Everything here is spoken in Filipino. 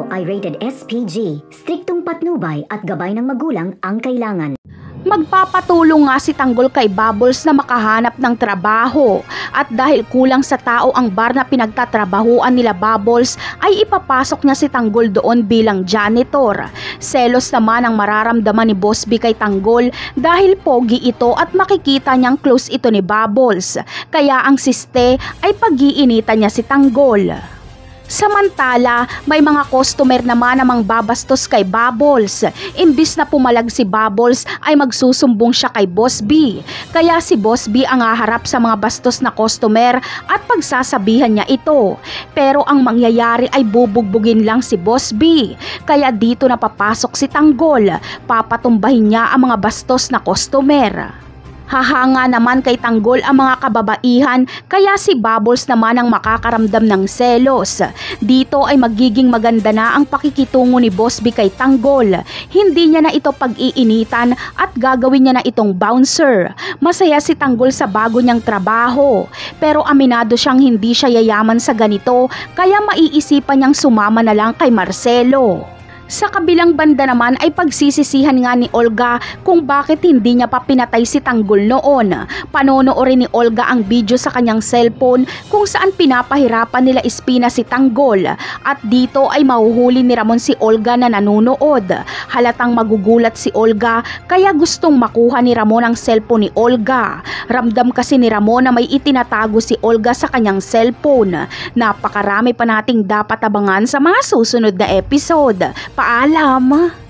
ito ay rated SPG. Striktong patnubay at gabay ng magulang ang kailangan. Magpapatulong nga si Tanggol kay Bubbles na makahanap ng trabaho at dahil kulang sa tao ang bar na pinagtatrabahuan nila Bubbles ay ipapasok niya si Tanggol doon bilang janitor. Selos naman ang mararamdaman ni Boss B kay Tanggol dahil pogi ito at makikita niyang close ito ni Bubbles, kaya ang siste ay pag-iinitan niya si Tanggol. Samantala, may mga customer naman namang babastos kay Bubbles. Imbis na pumalag si Bubbles ay magsusumbong siya kay Boss B. Kaya si Boss B ang haharap sa mga bastos na customer at pagsasabihan niya ito. Pero ang mangyayari ay bubugbugin lang si Boss B. Kaya dito na papasok si Tanggol. Papatumbahin niya ang mga bastos na customer. Hahanga naman kay Tanggol ang mga kababaihan kaya si Bubbles naman ang makakaramdam ng selos. Dito ay magiging maganda na ang pakikitungo ni Boss B kay Tanggol. Hindi niya na ito pag-iinitan at gagawin niya na itong bouncer. Masaya si Tanggol sa bago niyang trabaho. Pero aminado siyang hindi siya yayaman sa ganito kaya maiisipan niyang sumama na lang kay Marcelo. Sa kabilang banda naman ay pagsisisihan nga ni Olga kung bakit hindi niya pa pinatay si Tanggol noon. Panonoorin ni Olga ang video sa kanyang cellphone kung saan pinapahirapan nila Espina si Tanggol at dito ay mahuhuli ni Ramon si Olga na nanonood. Halatang magugulat si Olga kaya gustong makuha ni Ramon ang cellphone ni Olga. Ramdam kasi ni Ramon na may itinatago si Olga sa kanyang cellphone. Napakarami pa nating dapat abangan sa mga susunod na episode. Paalam!